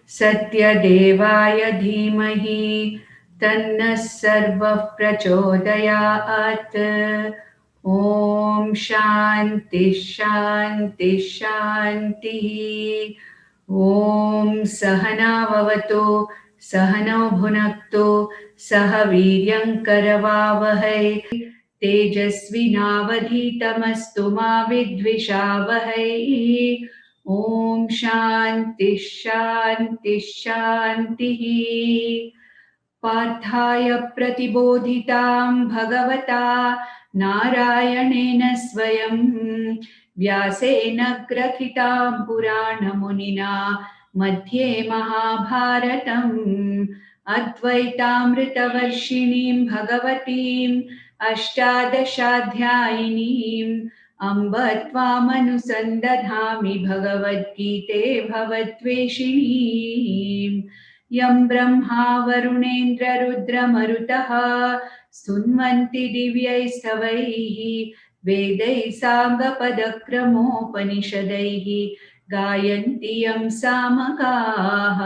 Satya Devaya Dhimahi Tanna Sarva Prachodayat. Om Shanti Shanti Shanti. Om Sahana Vavatu Sahano Bhunaktu Saha Viryam Karavavahai तेजस्विनावधीतमस्तु मा विद्विषावहै ॐ शान्ति शान्ति शान्तिः पार्थाय प्रतिबोधितां भगवता नारायणेन स्वयं व्यासेन ग्रथितां पुराणमुनिना मध्ये महाभारतम् अद्वैतामृतवर्षिणीं भगवतीम् अष्टादशाध्यायिनीम् अम्ब त्वामनुसन्दधामि भगवद्गीते भवद्वेषिणीम् यं ब्रह्मा वरुणेन्द्ररुद्रमरुतः स्तुन्वन्ति दिव्यैस्तवैः वेदैः साङ्गपदक्रमोपनिषदैः गायन्ति यं सामगाः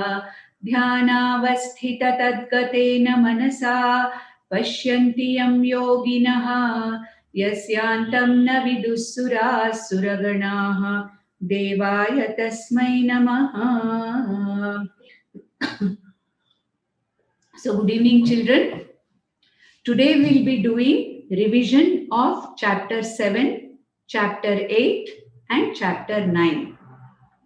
ध्यानावस्थिततद्गतेन मनसा पश्यन्ति यं योगिनः यस्यान्तं न विदुःसुराः सुरगणाः देवाय तस्मै नमः. So good evening children. Today we will be doing revision of chapter 7, chapter 8 and chapter 9.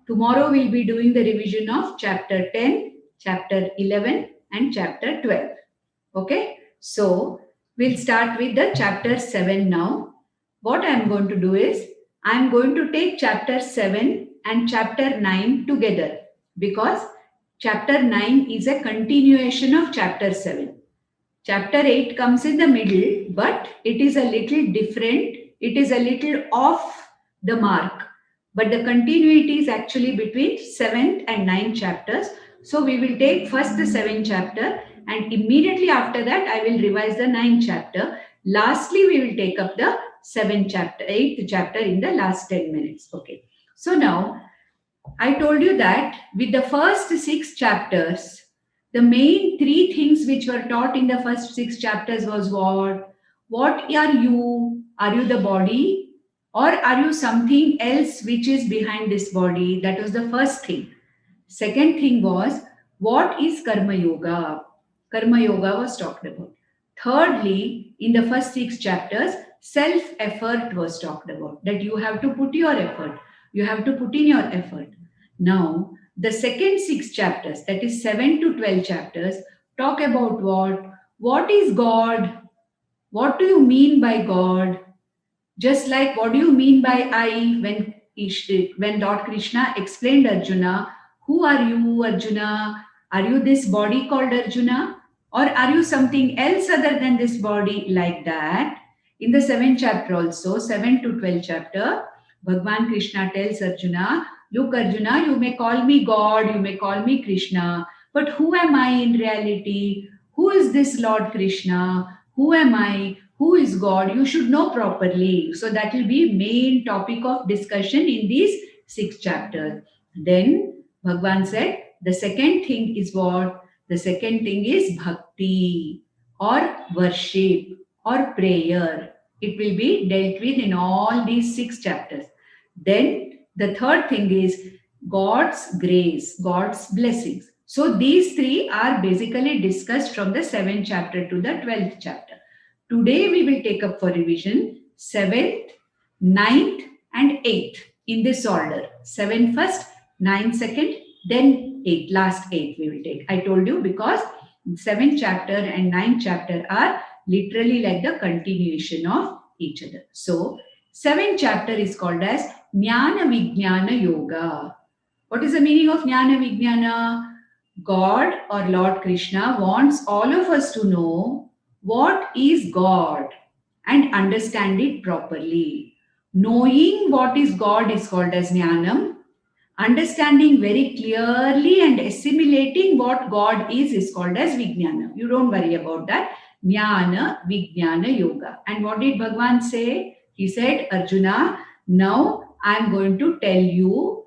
Tomorrow we will be doing the revision of chapter 10, chapter 11 and chapter 12. Okay. So, we'll start with the chapter 7 now. What I am going to do is, I am going to take chapter 7 and chapter 9 together because chapter 9 is a continuation of chapter 7. Chapter 8 comes in the middle, but it is a little different. It is a little off the mark. But the continuity is actually between 7th and 9th chapters. So, we will take first the 7th chapter and immediately after that, I will revise the 9th chapter. Lastly, we will take up the 7th chapter, 8th chapter in the last 10 minutes. Okay. So now, I told you that with the first 6 chapters, the main 3 things which were taught in the first 6 chapters was what? What are you? Are you the body? Or are you something else which is behind this body? That was the first thing. Second thing was, what is Karma Yoga? Karma Yoga was talked about. Thirdly, in the first 6 chapters, self-effort was talked about. That you have to put your effort. You have to put in your effort. Now, the second 6 chapters, that is 7 to 12 chapters, talk about what? What is God? What do you mean by God? Just like what do you mean by I? When Lord Krishna explained Arjuna, who are you, Arjuna? Are you this body called Arjuna? Or are you something else other than this body? Like that. In the 7th chapter also, 7 to 12 chapter, Bhagwan Krishna tells Arjuna, look Arjuna, you may call me God, you may call me Krishna, but who am I in reality? Who is this Lord Krishna? Who am I? Who is God? You should know properly. So that will be main topic of discussion in these 6 chapters. Then Bhagwan said, the second thing is what? The second thing is bhakti or worship or prayer. It will be dealt with in all these 6 chapters. Then the third thing is God's grace, God's blessings. So these 3 are basically discussed from the 7th chapter to the 12th chapter. Today we will take up for revision 7th, 9th and 8th in this order. 7 first, 9 second, then 8, last 8 we will take. I told you because 7th chapter and 9th chapter are literally like the continuation of each other. So 7th chapter is called as Jnana Vijnana Yoga. What is the meaning of Jnana Vijnana? God or Lord Krishna wants all of us to know what is God and understand it properly. Knowing what is God is called as Jnanam. Understanding very clearly and assimilating what God is called as Vijnana. You don't worry about that. Jnana Vijnana Yoga. And what did Bhagwan say? He said, Arjuna, now I am going to tell you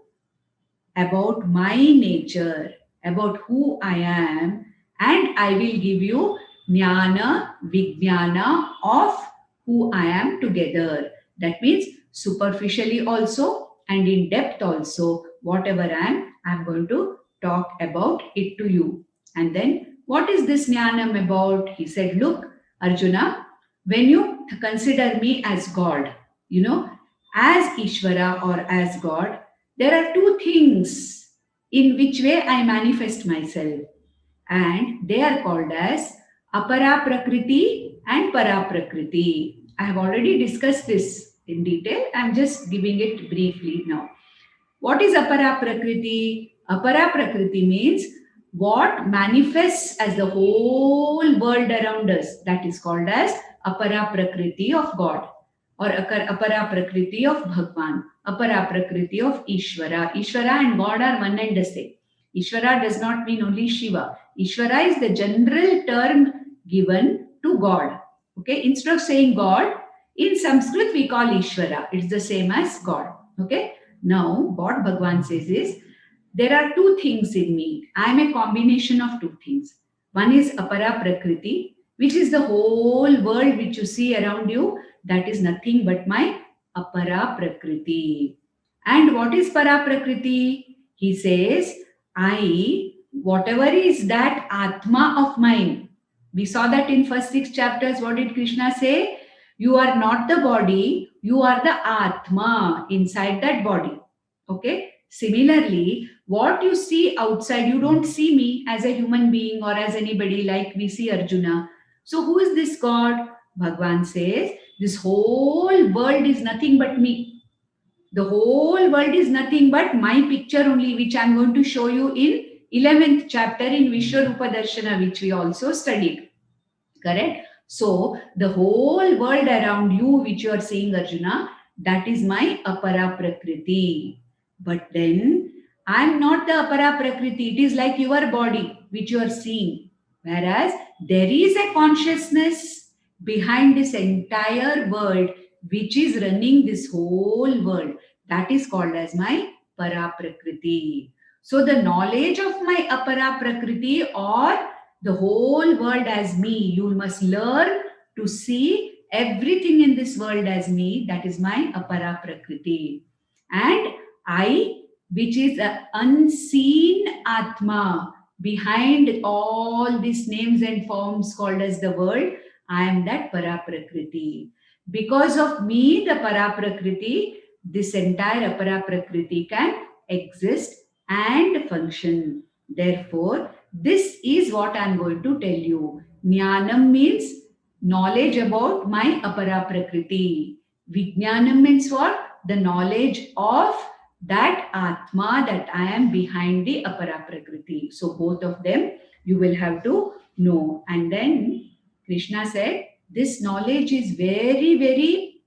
about my nature, about who I am, and I will give you jnana, vijnana of who I am together. That means superficially also and in depth also, whatever I'm going to talk about it to you. And then, what is this jnanam about? He said, look, Arjuna, when you consider me as God, as Ishvara or as God, there are two things in which way I manifest myself, and they are called as Apara Prakriti and Para Prakriti. I have already discussed this in detail. I am just giving it briefly now. What is Apara Prakriti? Apara Prakriti means what manifests as the whole world around us. That is called as Apara Prakriti of God, or Apara Prakriti of Bhagwan, Apara Prakriti of Ishvara. Ishvara and God are one and the same. Ishvara does not mean only Shiva. Ishvara is the general term given to God. Okay, instead of saying God, in Sanskrit we call Ishvara. It's the same as God. Okay, now what Bhagwan says is, there are two things in me. I am a combination of two things. One is Apara Prakriti, which is the whole world which you see around you. That is nothing but my Apara Prakriti. And what is Para Prakriti? He says, whatever is that Atma of mine. We saw that in first 6 chapters. What did Krishna say? You are not the body, you are the Atma inside that body. Okay? Similarly, what you see outside, you don't see me as a human being or as anybody like we see Arjuna. So who is this God? Bhagwan says, this whole world is nothing but me. The whole world is nothing but my picture only, which I am going to show you in 11th chapter in Vishwarupa Darshana, which we also studied. Correct? So the whole world around you, which you are seeing, Arjuna, that is my Apara Prakriti. But then I am not the Apara Prakriti. It is like your body, which you are seeing. Whereas there is a consciousness behind this entire world, which is running this whole world. That is called as my Para Prakriti. So the knowledge of my Apara Prakriti, or the whole world as me, you must learn to see everything in this world as me. That is my Apara Prakriti. And I, which is an unseen Atma behind all these names and forms called as the world, I am that Para Prakriti. Because of me, the Para Prakriti, this entire Apara Prakriti can exist and function. Therefore, this is what I am going to tell you. Jnanam means knowledge about my Apara Prakriti. Vijnanam means what? The knowledge of that Atma, that I am behind the Apara Prakriti. So both of them you will have to know. And then Krishna said, this knowledge is very, very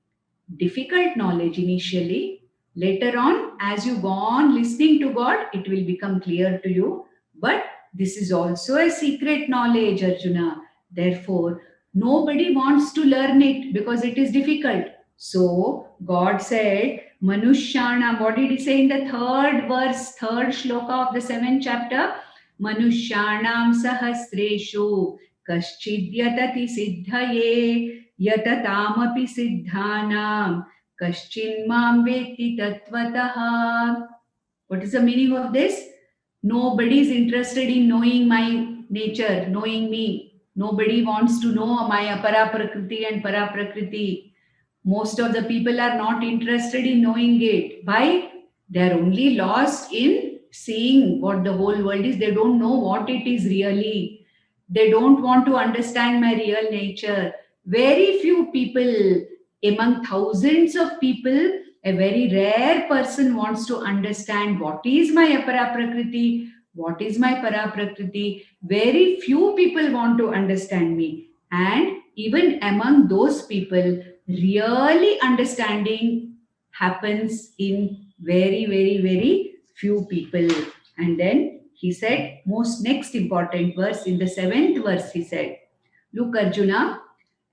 difficult knowledge initially. Later on, as you go on listening to God, it will become clear to you. But this is also a secret knowledge, Arjuna. Therefore, nobody wants to learn it because it is difficult. So, God said, Manushyanam, what did he say in the third verse, third shloka of the 7th chapter? Manushyanam sahasreshu kaschidyatati siddhaye yatataamapi siddhanam kaschinmam veti tattvataha. What is the meaning of this? Nobody is interested in knowing my nature, knowing me. Nobody wants to know my Apara Prakriti and Para Prakriti. Most of the people are not interested in knowing it. Why? They are only lost in seeing what the whole world is. They don't know what it is really. They don't want to understand my real nature. Very few people, among thousands of people, a very rare person wants to understand what is my Apara Prakriti, what is my Para Prakriti. Very few people want to understand me. And even among those people, really understanding happens in very, very, very few people. And then he said, most next important verse, in the 7th verse, he said, look, Arjuna,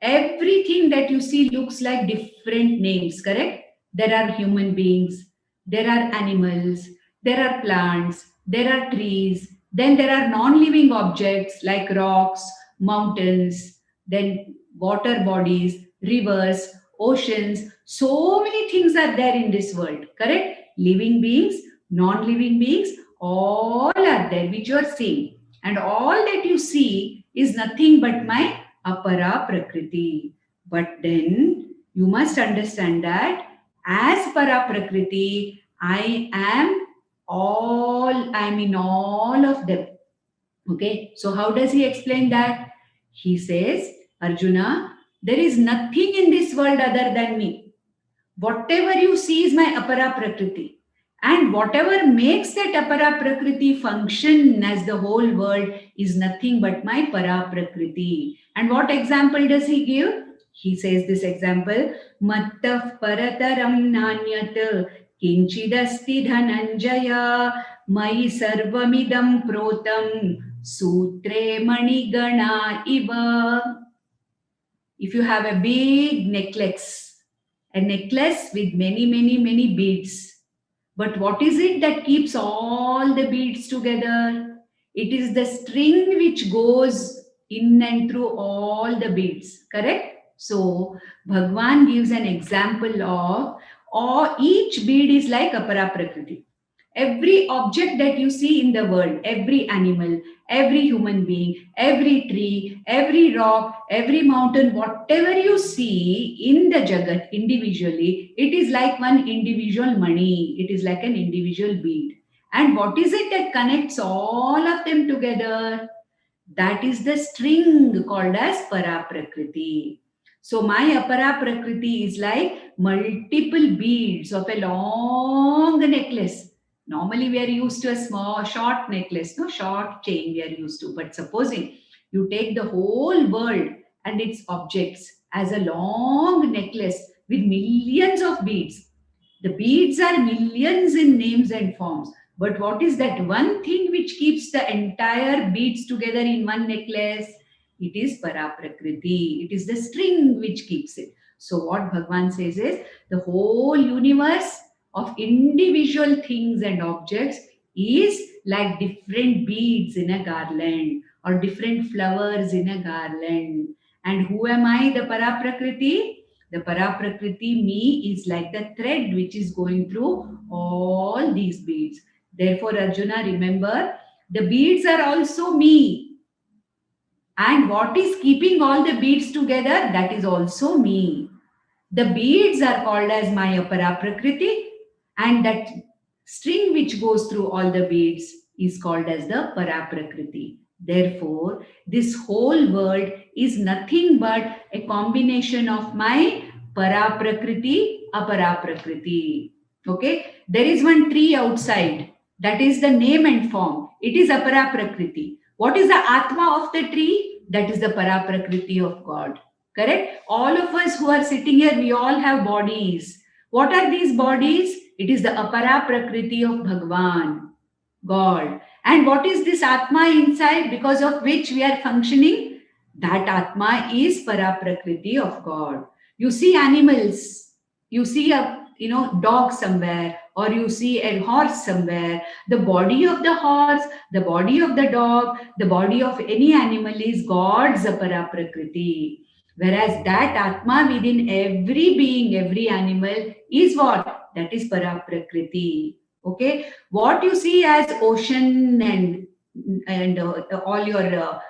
everything that you see looks like different names, correct? There are human beings, there are animals, There are plants, there are trees, then there are non-living objects like rocks, mountains, then water bodies, rivers, oceans. So many things are there in this world, correct? Living beings, non-living beings, all are there which you are seeing. And all that you see is nothing but my apara prakriti. But then you must understand that as para prakriti, I am I'm in all of them. Okay, so how does he explain that? He says, Arjuna, there is nothing in this world other than me. Whatever you see is my apara prakriti. And whatever makes that apara prakriti function as the whole world is nothing but my para prakriti. And what example does he give? He says this example, Mattah parataram nanyat kinchidasti dhananjaya mai sarvamidam protam sutre manigana iva. If you have a big necklace, a necklace with many, many, many beads. But what is it that keeps all the beads together? It is the string which goes in and through all the beads, correct? So, Bhagwan gives an example of each bead is like apara prakriti. Every object that you see in the world, every animal, every human being, every tree, every rock, every mountain, whatever you see in the Jagat individually, it is like one individual money. It is like an individual bead. And what is it that connects all of them together? That is the string called as para prakriti. So my apara prakriti is like multiple beads of a long necklace. Normally we are used to a small short necklace, no short chain we are used to. But supposing you take the whole world and its objects as a long necklace with millions of beads. The beads are millions in names and forms. But what is that one thing which keeps the entire beads together in one necklace? It is para prakriti. It is the string which keeps it. So what Bhagwan says is the whole universe of individual things and objects is like different beads in a garland or different flowers in a garland. And who am I, the para prakriti? The para prakriti, me, is like the thread which is going through all these beads. Therefore, Arjuna, remember, the beads are also me. And what is keeping all the beads together? That is also me. The beads are called as my apara prakriti, and that string which goes through all the beads is called as the para prakriti. Therefore, this whole world is nothing but a combination of my para prakriti, apara prakriti. Okay, there is one tree outside. That is the name and form. It is apara prakriti. What is the atma of the tree? That is the para prakriti of God. Correct? All of us who are sitting here, we all have bodies. What are these bodies? It is the apara prakriti of Bhagwan, God. And what is this Atma inside because of which we are functioning? That Atma is para prakriti of God. You see animals, you see a dog somewhere, or you see a horse somewhere. The body of the horse, the body of the dog, the body of any animal is God's apara prakriti. Whereas that Atma within every being, every animal is what? That is para prakriti. Okay, what you see as ocean and all your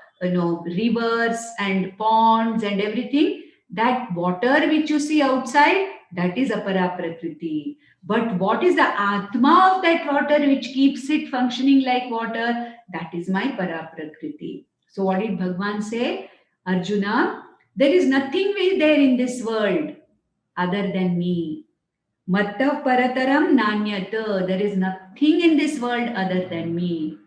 rivers and ponds and everything, that water which you see outside, that is apara prakriti. But what is the atma of that water which keeps it functioning like water? That is my para prakriti. So what did Bhagwan say? Arjuna, there is nothing there in this world other than me. Matta parataram nanyata. There is nothing in this world other than me.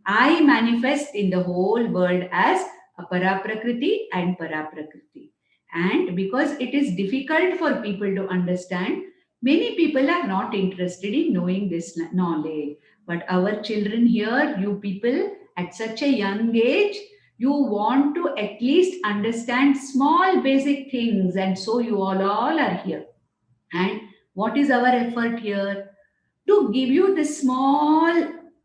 I manifest in the whole world as apara prakriti and para prakriti. And because it is difficult for people to understand, many people are not interested in knowing this knowledge. But our children here, you people at such a young age, you want to at least understand small basic things, and so you all are here. And what is our effort here? to give you this small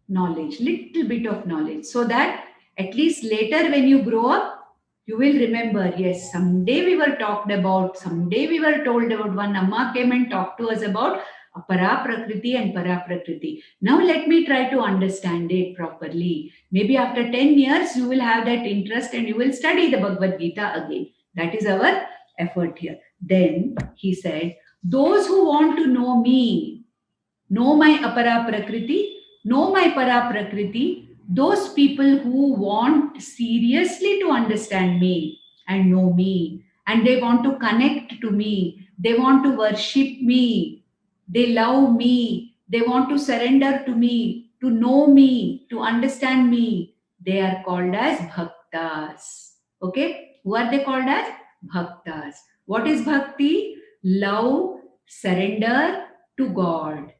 knowledge, little bit of knowledge, so that at least later when you grow up, you will remember, yes, someday we were talked about, someday we were told about, one Amma came and talked to us about Para Prakriti and Para Prakriti. Now let me try to understand it properly. Maybe after 10 years, you will have that interest and you will study the Bhagavad Gita again. That is our effort here. Then he said, those who want to know me, know my Apara Prakriti, know my Para Prakriti, those people who want seriously to understand me and know me, and they want to connect to me, they want to worship me, they love me, they want to surrender to me, to know me, to understand me, they are called as bhaktas. Okay? Who are they called as? Bhaktas. What is bhakti? Love, surrender to God.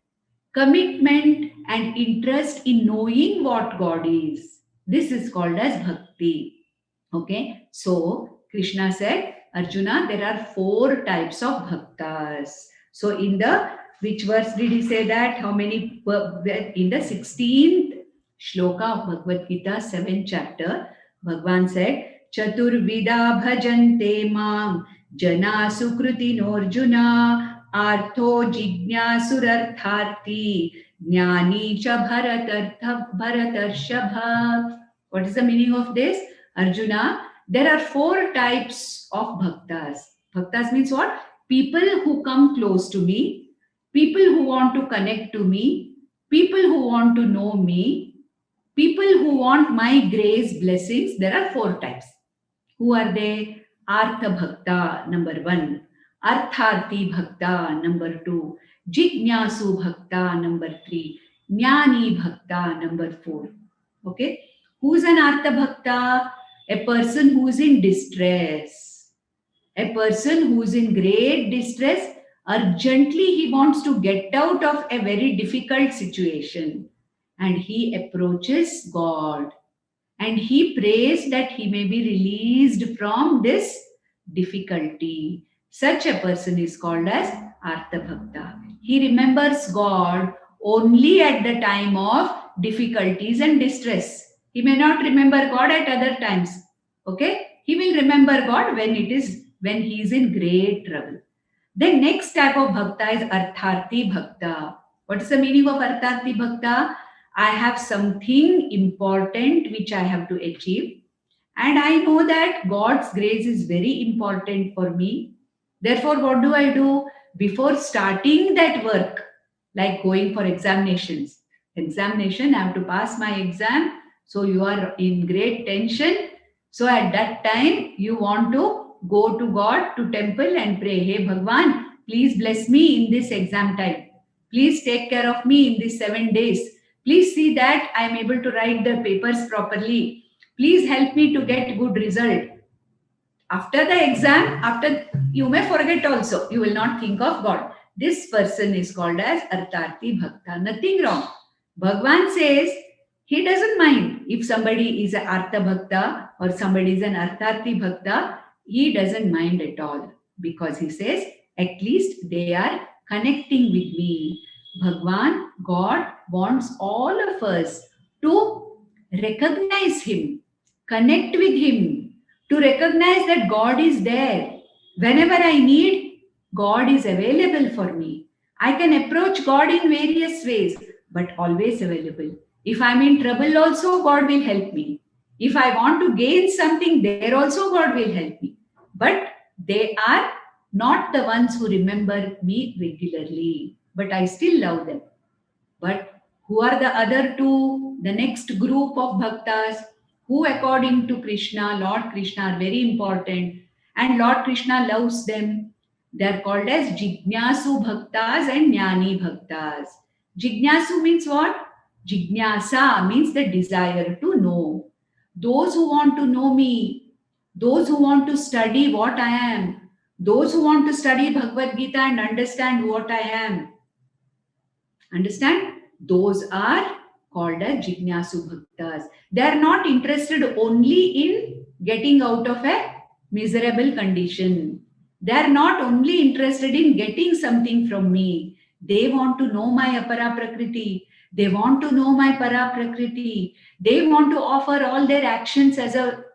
Commitment and interest in knowing what God is. This is called as bhakti. Okay? So, Krishna said, Arjuna, there are 4 types of bhaktas. So, in the, which verse did he say that? How many? In the 16th shloka of Bhagavad Gita, 7th chapter, Bhagavan said, Chaturvida bhajante mam jana sukriti norjuna artho jignasurartharti jnani cha bharatarshabha. What is the meaning of this? Arjuna, there are 4 types of bhaktas. Bhaktas means what? People who come close to me, people who want to connect to me, people who want to know me, people who want my grace, blessings. There are 4 types. Who are they? Artha Bhakta, number 1. Artharti Bhakta, number 2. Jignasu Bhakta, number 3. Jnani Bhakta, number 4. Okay? Who is an Artha Bhakta? A person who is in distress. A person who is in great distress, urgently he wants to get out of a very difficult situation. And he approaches God. And he prays that he may be released from this difficulty. Such a person is called as Artha Bhakta. He remembers God only at the time of difficulties and distress. He may not remember God at other times. Okay? He will remember God when he is in great trouble. The next type of Bhakta is Artharti Bhakta. What is the meaning of Artharti Bhakta? I have something important which I have to achieve, and I know that God's grace is very important for me. Therefore, what do? Before starting that work, like going for examination, I have to pass my exam. So you are in great tension. So at that time, you want to go to God, to temple and pray, hey Bhagwan, please bless me in this exam time. Please take care of me in these 7 days. Please see that I am able to write the papers properly. Please help me to get good result. After the exam, you may forget also. You will not think of God. This person is called as Artharti Bhakta. Nothing wrong. Bhagwan says he doesn't mind if somebody is an Artha Bhakta or somebody is an Artharti Bhakta. He doesn't mind at all, because he says at least they are connecting with me. Bhagwan, God wants all of us to recognize him, connect with him, to recognize that God is there. Whenever I need, God is available for me. I can approach God in various ways, but always available. If I'm in trouble also, God will help me. If I want to gain something, there also God will help me. But they are not the ones who remember me regularly. But I still love them. But who are the other 2? The next group of bhaktas, who according to Krishna, Lord Krishna, are very important. And Lord Krishna loves them. They are called as Jignasu Bhaktas and Jnani Bhaktas. Jignasu means what? Jignasa means the desire to know. Those who want to know me, those who want to study what I am, those who want to study Bhagavad Gita and understand what I am. Understand? Those are called as Jignasu Bhaktas. They are not interested only in getting out of a miserable condition. They are not only interested in getting something from me. They want to know my apara prakriti. They want to know my para prakriti. They want to offer all their actions as a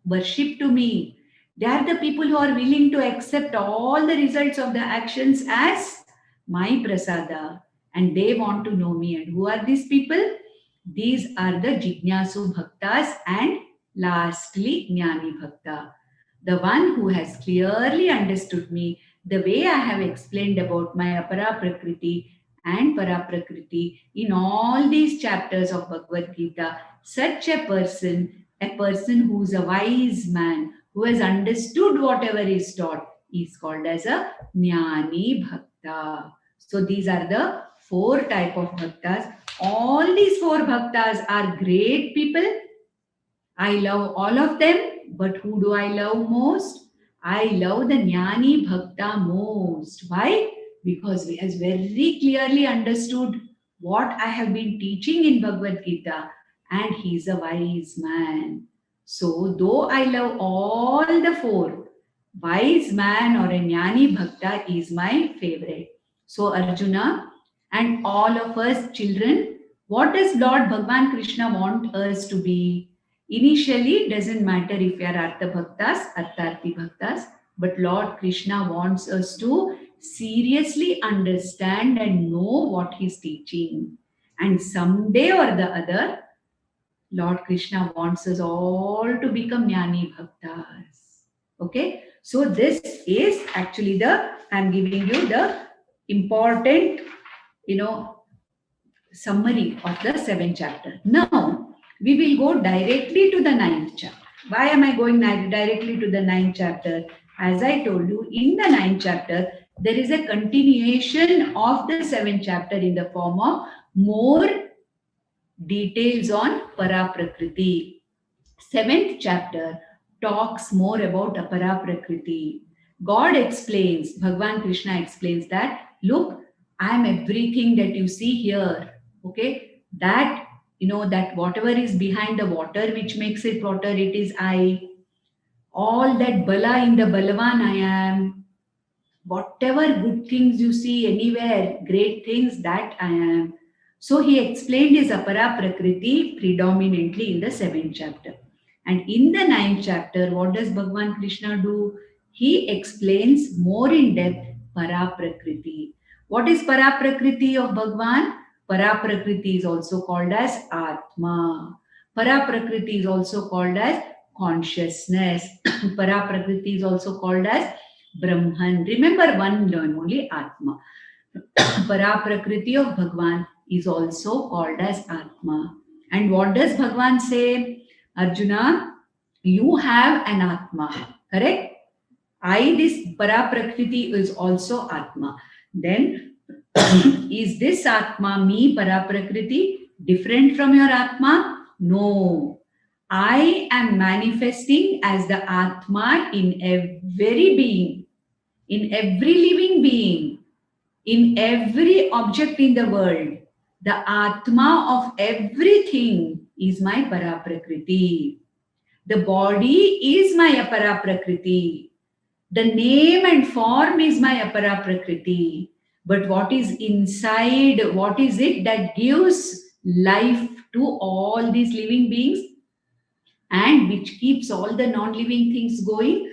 worship to me. They are the people who are willing to accept all the results of the actions as my prasada. And they want to know me. And who are these people? These are the Jignasu Bhaktas and lastly Jnani Bhakta. The one who has clearly understood me the way I have explained about my apara prakriti and para prakriti in all these chapters of Bhagavad Gita. Such a person who is a wise man, who has understood whatever is taught, is called as a Jnani Bhakta. So these are the four type of bhaktas. All these four bhaktas are great people. I love all of them, but who do I love most? I love the Jnani Bhakta most. Why? Because he has very clearly understood what I have been teaching in Bhagavad Gita, and he is a wise man. So, though I love all the four, wise man or a Jnani Bhakta is my favorite. So, Arjuna and all of us children, what does Lord Bhagavan Krishna want us to be? Initially, it doesn't matter if we are Artha Bhaktas, Artharthi Bhaktas, but Lord Krishna wants us to seriously understand and know what he's teaching. And someday or the other, Lord Krishna wants us all to become Jnani Bhaktas. Okay? So this is actually I'm giving you the important, summary of the 7th chapter. Now, we will go directly to the 9th chapter. Why am I going directly to the 9th chapter? As I told you, in the 9th chapter, there is a continuation of the 7th chapter in the form of more details on para prakriti. 7th chapter talks more about apara prakriti. God explains, Bhagavan Krishna explains that, look, I am everything that you see here. Okay, that that whatever is behind the water which makes it water, it is I. All that bala in the balavan I am. Whatever good things you see anywhere, great things, that I am. So he explained his apara prakriti predominantly in the 7th chapter. And in the 9th chapter, what does Bhagavan Krishna do? He explains more in depth para prakriti. What is para prakriti of Bhagavan? Para prakriti is also called as Atma. Para prakriti is also called as consciousness. Para prakriti is also called as Brahman. Remember one name only, Atma. Para prakriti of Bhagavan is also called as Atma. And what does Bhagavan say? Arjuna, you have an Atma, correct? This para prakriti is also Atma. Then, is this Atma, me, para prakriti, different from your Atma? No. I am manifesting as the Atma in every being, in every living being, in every object in the world. The Atma of everything is my para prakriti. The body is my apara prakriti. The name and form is my apara prakriti. But what is inside, what is it that gives life to all these living beings and which keeps all the non-living things going?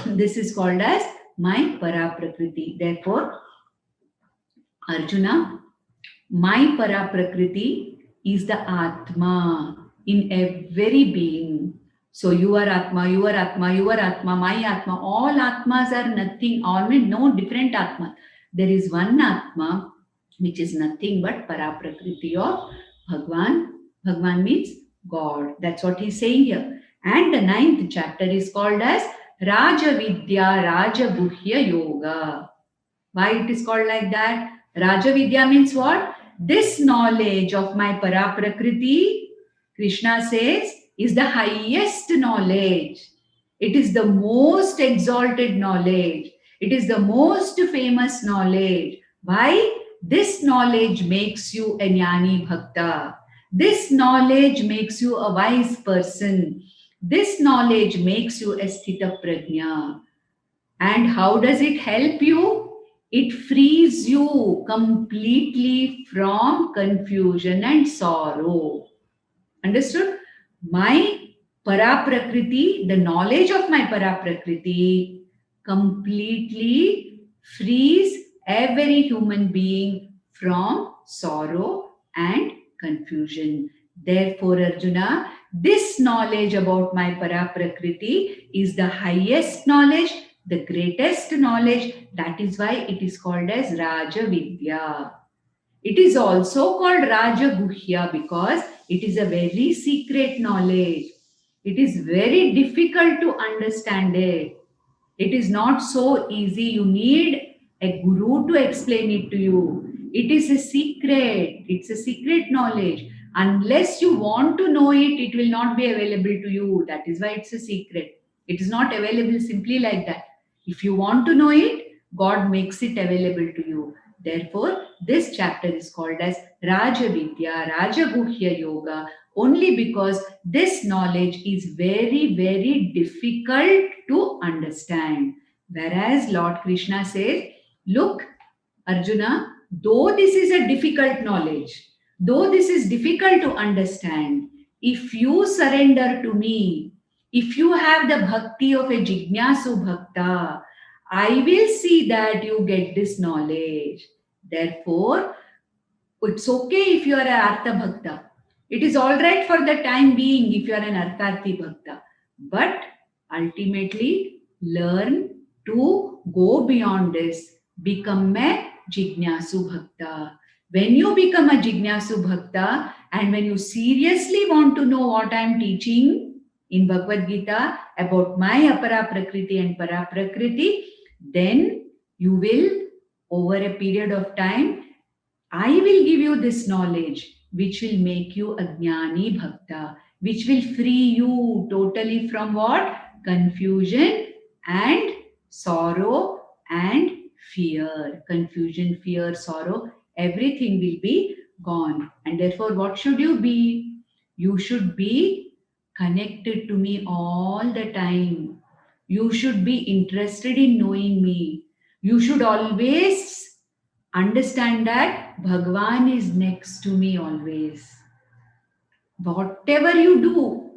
This is called as my para prakriti. Therefore, Arjuna, my para prakriti is the Atma in every being. So you are Atma, you are Atma, you are Atma, my Atma. All Atmas are nothing, all mean no different Atma. There is one Atma which is nothing but para prakriti of Bhagwan. Bhagwan means God. That's what he's saying here. And the 9th chapter is called as Raja Vidya Raja Guhya Yoga. Why it is called like that? Raja Vidya means what? This knowledge of my para prakriti, Krishna says, is the highest knowledge. It is the most exalted knowledge. It is the most famous knowledge. Why? This knowledge makes you a Jnani Bhakta. This knowledge makes you a wise person. This knowledge makes you a Sthita Prajna. And how does it help you? It frees you completely from confusion and sorrow. Understood? My Paraprakriti, the knowledge of my Paraprakriti, completely frees every human being from sorrow and confusion. Therefore, Arjuna, this knowledge about my Paraprakriti is the highest knowledge, the greatest knowledge. That is why it is called as Raja Vidya. It is also called Rajaguhya because it is a very secret knowledge. It is very difficult to understand it. It is not so easy. You need a guru to explain it to you. It is a secret. It's a secret knowledge. Unless you want to know it, it will not be available to you. That is why it's a secret. It is not available simply like that. If you want to know it, God makes it available to you. Therefore, this chapter is called as Rajavidya, Rajaguhya Yoga, only because this knowledge is very, very difficult to understand. Whereas Lord Krishna says, look, Arjuna, though this is a difficult knowledge, though this is difficult to understand, if you surrender to me, if you have the bhakti of a Jignasu Bhakta, I will see that you get this knowledge. Therefore, it's okay if you are an Artha Bhakta. It is all right for the time being if you are an Artharthi Bhakta. But ultimately, learn to go beyond this. Become a Jignasu Bhakta. When you become a Jignasu Bhakta and when you seriously want to know what I am teaching in Bhagavad Gita about my Apara Prakriti and Para Prakriti, then you will, over a period of time, I will give you this knowledge which will make you a Jnani Bhakta, which will free you totally from what? Confusion and sorrow and fear. Confusion, fear, sorrow, everything will be gone. And therefore, what should you be? You should be connected to me all the time. You should be interested in knowing me. You should always understand that Bhagwan is next to me always. Whatever you do,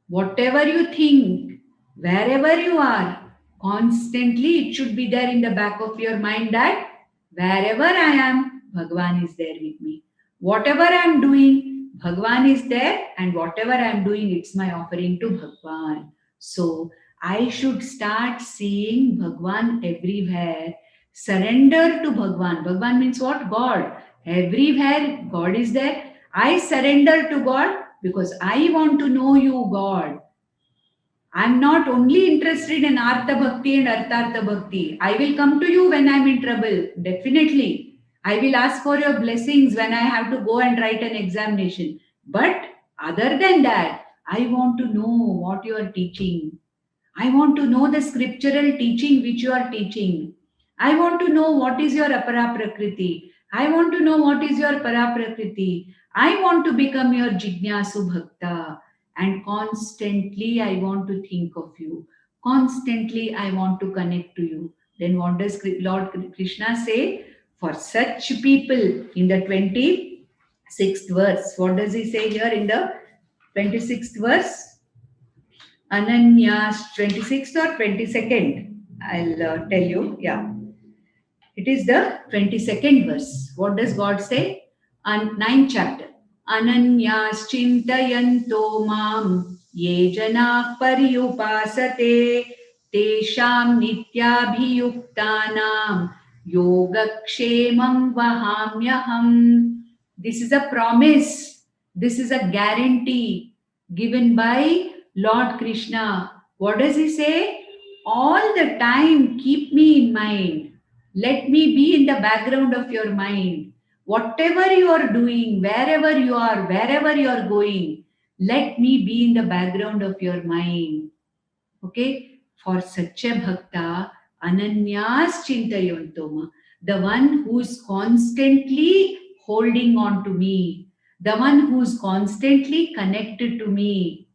whatever you think, wherever you are, constantly it should be there in the back of your mind that wherever I am, Bhagwan is there with me. Whatever I am doing, Bhagwan is there, and whatever I am doing, it's my offering to Bhagwan. So I should start seeing Bhagwan everywhere. Surrender to Bhagwan. Bhagwan means what? God. Everywhere God is there. I surrender to God because I want to know you, God. I'm not only interested in Artha Bhakti and Arthartha Bhakti. I will come to you when I'm in trouble. Definitely. I will ask for your blessings when I have to go and write an examination. But other than that, I want to know what you are teaching. I want to know the scriptural teaching which you are teaching. I want to know what is your Apara Prakriti. I want to know what is your Para Prakriti. I want to become your Jignasu Bhakta. And constantly I want to think of you. Constantly I want to connect to you. Then what does Lord Krishna say? For such people in the 26th verse. What does he say here in the 26th verse? Ananya's 26th or 22nd? I'll tell you. Yeah. It is the 22nd verse. What does God say? 9th chapter. Ananyas chintayanto mam ye jana paryupasate tesham nityabhiyuktanam yogakshemam vahamyaham. This is a promise. This is a guarantee given by Lord Krishna. What does he say? All the time keep me in mind. Let me be in the background of your mind. Whatever you are doing, wherever you are going, let me be in the background of your mind. Okay? For such a bhakta, ananyas chintayantoma, the one who is constantly holding on to me, the one who is constantly connected to me.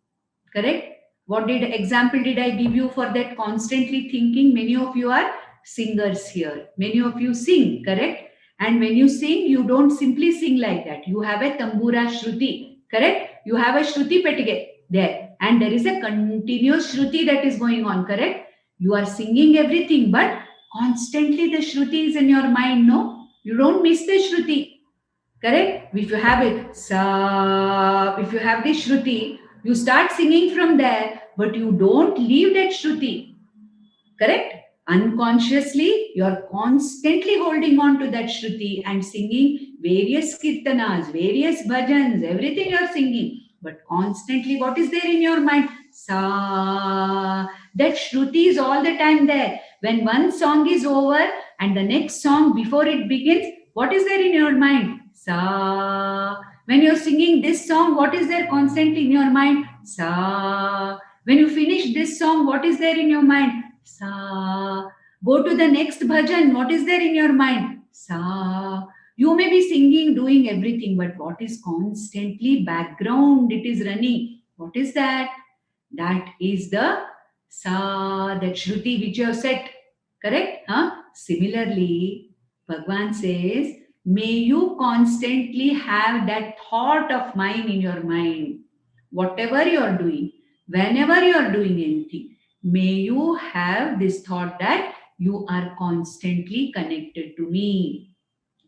Correct? What example did I give you for that constantly thinking? Many of you are singers here. Many of you sing, correct? And when you sing, you don't simply sing like that. You have a tambura shruti, correct? You have a shruti petige there. And there is a continuous shruti that is going on, correct? You are singing everything, but constantly the shruti is in your mind, no? You don't miss the shruti. Correct? If you have it, sa, if you have this shruti, you start singing from there, but you don't leave that shruti. Correct? Unconsciously, you are constantly holding on to that shruti and singing various kirtanas, various bhajans, everything you are singing. But constantly, what is there in your mind? Sa. That shruti is all the time there. When one song is over and the next song before it begins, what is there in your mind? Sa. When you're singing this song, what is there constantly in your mind? Sa. When you finish this song, what is there in your mind? Sa. Go to the next bhajan. What is there in your mind? Sa. You may be singing, doing everything, but what is constantly background? It is running. What is that? That is the sa, that shruti which you have set. Correct? Huh? Similarly, Bhagwan says, may you constantly have that thought of mine in your mind. Whatever you are doing, whenever you are doing anything, may you have this thought that you are constantly connected to me,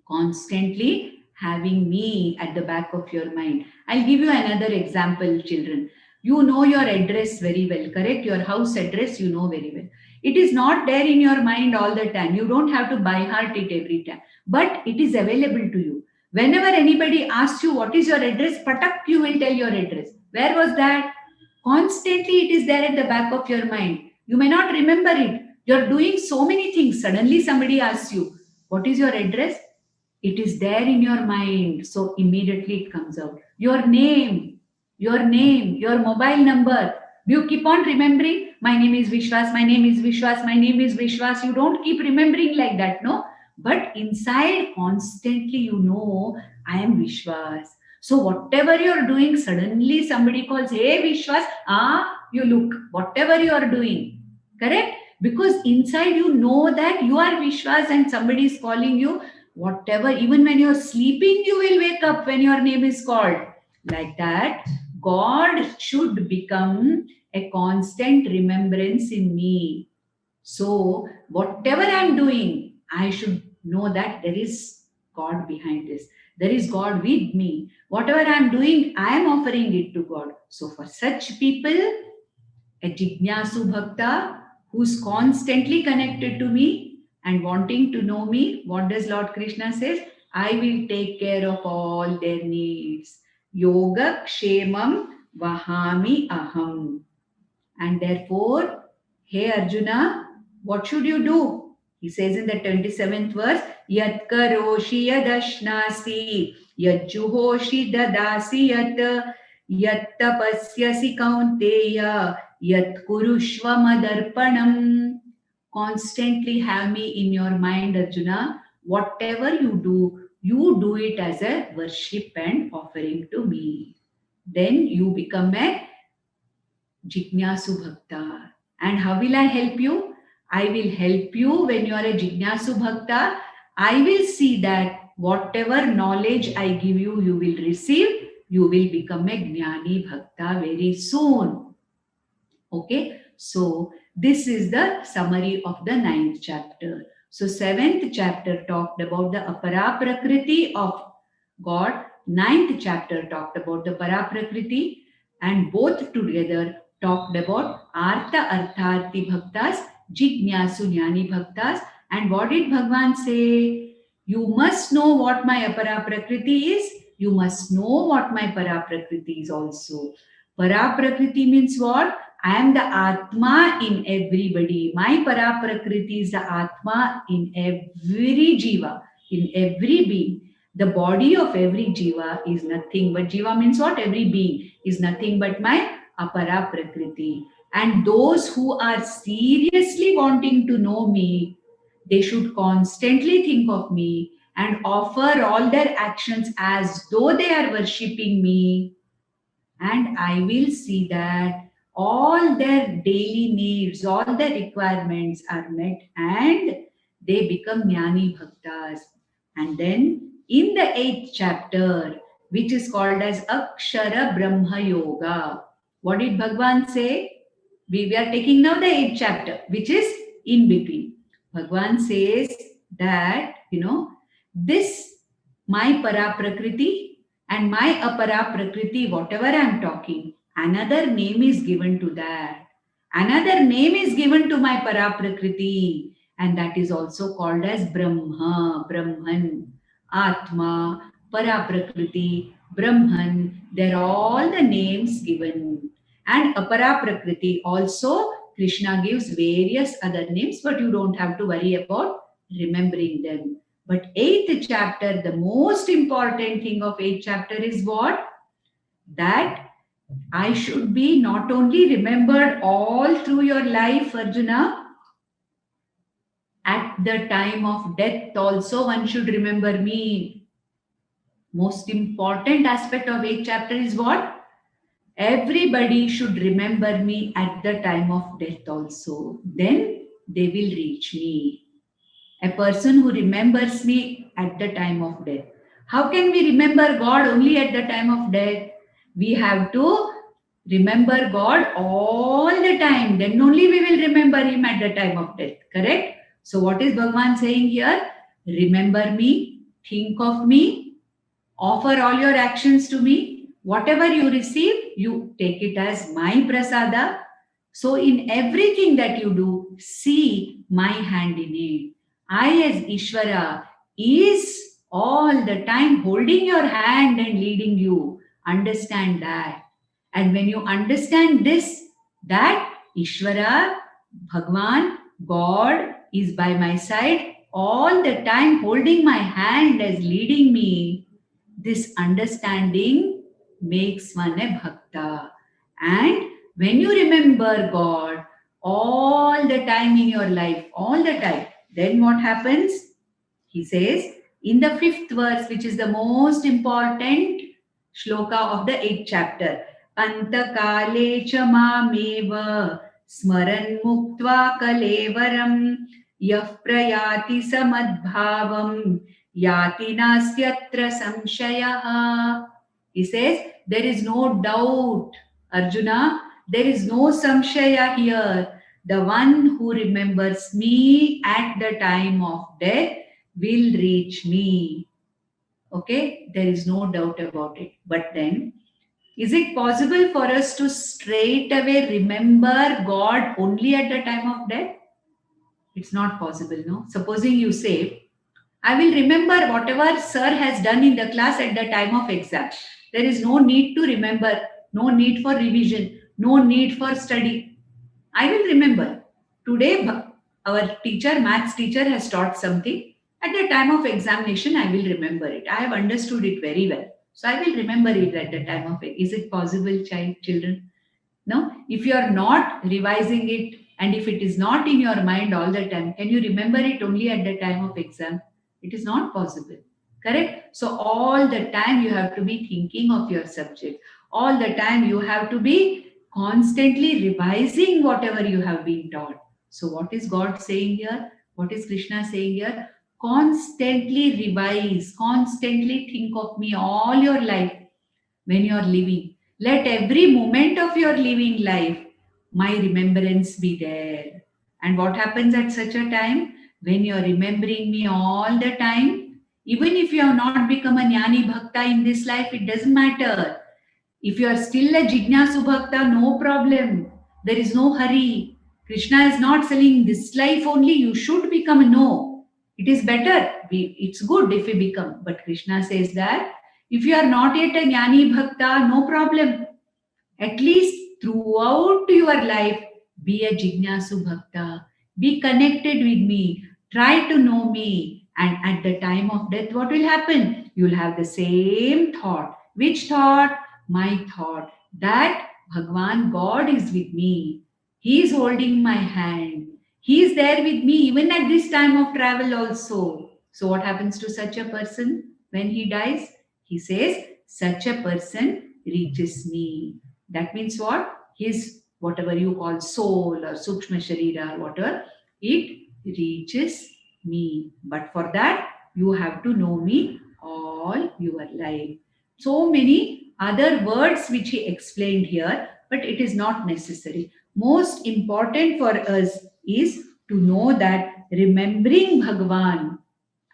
constantly having me at the back of your mind. I'll give you another example, children. You know your address very well, correct? Your house address you know very well. It is not there in your mind all the time. You don't have to by heart it every time, but it is available to you. Whenever anybody asks you what is your address, patak, you will tell your address. Where was that? Constantly it is there at the back of your mind. You may not remember it. You're doing so many things. Suddenly somebody asks you, what is your address? It is there in your mind. So immediately it comes out. Your name, your mobile number. Do you keep on remembering? My name is Vishwas, my name is Vishwas, my name is Vishwas. You don't keep remembering like that, no? But inside, constantly you know, I am Vishwas. So whatever you're doing, suddenly somebody calls, hey Vishwas, you look, whatever you are doing, correct? Because inside you know that you are Vishwas and somebody is calling you, whatever, even when you're sleeping, you will wake up when your name is called. Like that, God should become a constant remembrance in me. So whatever I'm doing, I should know that there is God behind this. There is God with me. Whatever I'm doing, I am offering it to God. So for such people, a Jignasu Bhakta who's constantly connected to me and wanting to know me, what does Lord Krishna says? I will take care of all their needs. Yoga Kshemam Vahami Aham. And therefore, hey Arjuna, what should you do? He says in the 27th verse, Yat karoshi yadashnasi, yat juhoshi dadasi yat tapasyasi kaunteya, yat kurushva madarpanam. Constantly have me in your mind, Arjuna. Whatever you do it as a worship and offering to me. Then you become a Jignasu Bhakta. And how will I help you? I will help you when you are a Jignasu Bhakta. I will see that whatever knowledge I give you, you will receive. You will become a Jnani Bhakta very soon. Okay, so this is the summary of the 9th chapter. So 7th chapter talked about the Apara Prakriti of God. 9th chapter talked about the Para Prakriti, and both together talked about Artha Artharthi Bhaktas, Jignasu Jnani Bhaktas. And what did Bhagwan say? You must know what my Apara Prakriti is. You must know what my Para Prakriti is also. Para Prakriti means what? I am the Atma in everybody. My Para Prakriti is the Atma in every Jiva, in every being. The body of every Jiva is nothing but, Jiva means what? Every being is nothing but my Apara Prakriti. And those who are seriously wanting to know me, they should constantly think of me and offer all their actions as though they are worshipping me. And I will see that all their daily needs, all their requirements are met, and they become Jnani Bhaktas. And then in the 8th chapter, which is called as Akshara Brahma Yoga, what did Bhagavan say? We are taking now the 8th chapter, which is in between. Bhagavan says that, this, my para prakriti and my apara prakriti, whatever I am talking, another name is given to that. Another name is given to my para prakriti, and that is also called as Brahma, Brahman, Atma, para prakriti, Brahman. They're all the names given. And apara prakriti also, Krishna gives various other names, but you don't have to worry about remembering them. But 8th chapter, the most important thing of 8th chapter is what? That I should be not only remembered all through your life, Arjuna, at the time of death also one should remember me. Most important aspect of 8th chapter is what? Everybody should remember me at the time of death also. Then they will reach me. A person who remembers me at the time of death. How can we remember God only at the time of death? We have to remember God all the time. Then only we will remember Him at the time of death. Correct? So what is Bhagavan saying here? Remember me, think of me, offer all your actions to me. Whatever you receive, you take it as my prasada. So in everything that you do, see my hand in it. I as Ishvara is all the time holding your hand and leading you. Understand that. And when you understand this, that Ishvara, Bhagwan, God is by my side all the time holding my hand as leading me, this understanding makes one a bhakta. And when you remember God all the time in your life, all the time, then what happens? He says in the 5th verse, which is the most important shloka of the 8th chapter, Antakale cha mameva smaran muktva kalevaram yah prayati samadbhavam yati nastyatra samshayaha. He says, there is no doubt, Arjuna, there is no samshaya here. The one who remembers me at the time of death will reach me. Okay, there is no doubt about it. But then, is it possible for us to straight away remember God only at the time of death? It's not possible, no? Supposing you say, I will remember whatever sir has done in the class at the time of exam. There is no need to remember, no need for revision, no need for study. I will remember. Today, our teacher, maths teacher has taught something. At the time of examination, I will remember it. I have understood it very well. So I will remember it at the time of it. Is it possible, children? No? If you are not revising it and if it is not in your mind all the time, can you remember it only at the time of exam? It is not possible. Correct? So all the time you have to be thinking of your subject. All the time you have to be constantly revising whatever you have been taught. So what is God saying here? What is Krishna saying here? Constantly revise, constantly think of me all your life when you are living. Let every moment of your living life, my remembrance be there. And what happens at such a time? When you are remembering me all the time, even if you have not become a Jnani Bhakta in this life, it doesn't matter. If you are still a Jignasu Bhakta, no problem. There is no hurry. Krishna is not saying this life only you should become. No, it is better. It's good if we become. But Krishna says that if you are not yet a Jnani Bhakta, no problem. At least throughout your life, be a Jignasu Bhakta. Be connected with me. Try to know me. And at the time of death, what will happen? You will have the same thought. Which thought? My thought. That Bhagwan, God is with me. He is holding my hand. He is there with me even at this time of travel also. So what happens to such a person when he dies? He says, such a person reaches me. That means what? His, whatever you call soul or Sukshma Sharira or whatever, it reaches me. But for that, you have to know me all your life. So many other words which he explained here, but it is not necessary. Most important for us is to know that remembering Bhagavan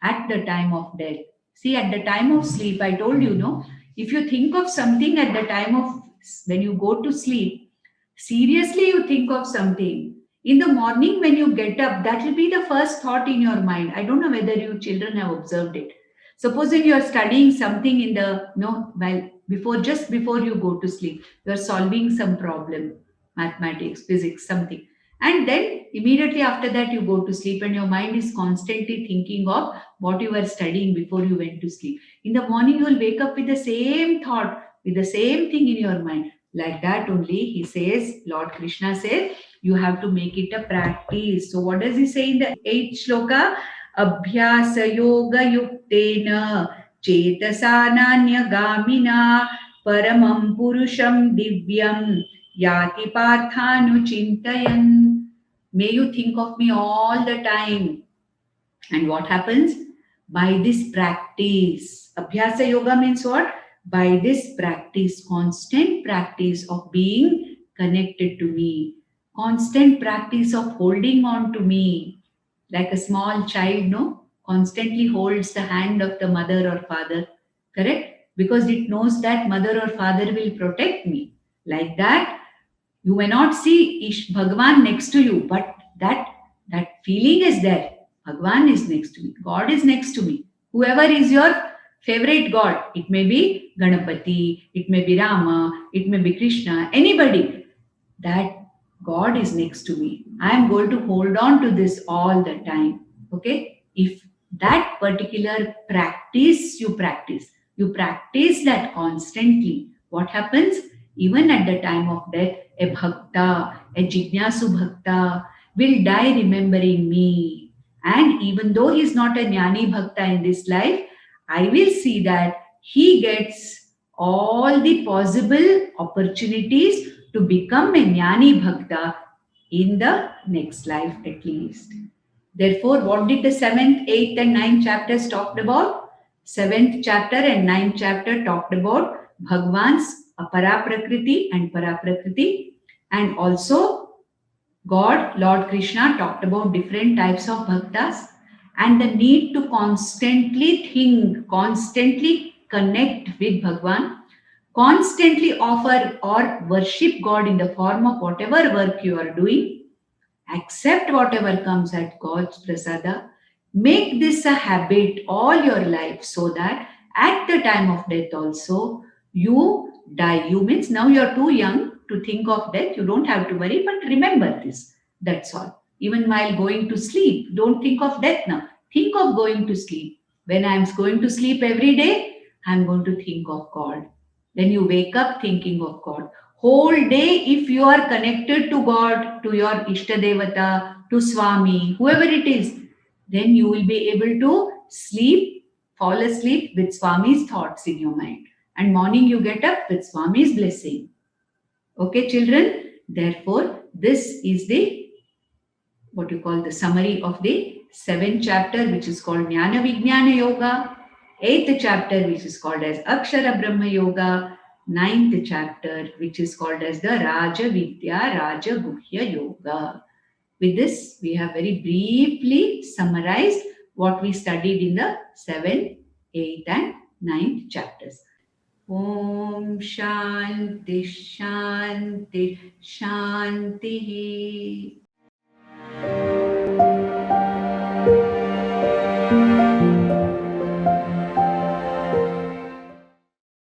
at the time of death. See, at the time of sleep, I told you, no, if you think of something at the time of when you go to sleep, seriously, you think of something. In the morning, when you get up, that will be the first thought in your mind. I don't know whether you children have observed it. Supposing you are studying something in the no, well, before just before you go to sleep, you are solving some problem, mathematics, physics, something, and then immediately after that you go to sleep, and your mind is constantly thinking of what you were studying before you went to sleep. In the morning, you will wake up with the same thought, with the same thing in your mind. Like that only, he says, Lord Krishna says, you have to make it a practice. So, what does he say in the 8th shloka? Abhyasa yoga yuktena chetasana gamina paramam purusham divyam yati parthanu chintayan. May you think of me all the time. And what happens? By this practice, Abhyasa Yoga means what? By this practice, constant practice of being connected to me, constant practice of holding on to me, like a small child, no? Constantly holds the hand of the mother or father, correct? Because it knows that mother or father will protect me. Like that, you may not see Bhagavan next to you, but that feeling is there. Bhagavan is next to me. God is next to me. Whoever is your favorite God, it may be Ganapati, it may be Rama, it may be Krishna, anybody. That God is next to me. I am going to hold on to this all the time. Okay? If that particular you practice that constantly, what happens? Even at the time of death, a bhakta, a jignasu bhakta will die remembering me. And even though he is not a jnani bhakta in this life, I will see that he gets all the possible opportunities to become a jnani bhakta in the next life at least. Therefore, what did the 7th, 8th, and 9th chapters talked about? 7th chapter and 9th chapter talked about Bhagwan's apara prakriti and para prakriti, and also God, Lord Krishna, talked about different types of bhaktas and the need to constantly think, constantly connect with Bhagwan, constantly offer or worship God in the form of whatever work you are doing. Accept whatever comes at God's prasada. Make this a habit all your life so that at the time of death also you die. You means now you are too young to think of death. You don't have to worry, but remember this. That's all. Even while going to sleep, don't think of death now. Think of going to sleep. When I am going to sleep every day, I am going to think of God. Then you wake up thinking of God. Whole day, if you are connected to God, to your Ishtadevata, to Swami, whoever it is, then you will be able to sleep, fall asleep with Swami's thoughts in your mind. And morning you get up with Swami's blessing. Okay, children? Therefore, this is the what you call the summary of the 7th chapter, which is called Jnana Vijnana Yoga, 8th chapter, which is called as Akshara Brahma Yoga, 9th chapter, which is called as the Raja Vidya Raja Guhya Yoga. With this, we have very briefly summarized what we studied in the 7th, 8th, and 9th chapters. Om Shanti Shanti Shanti.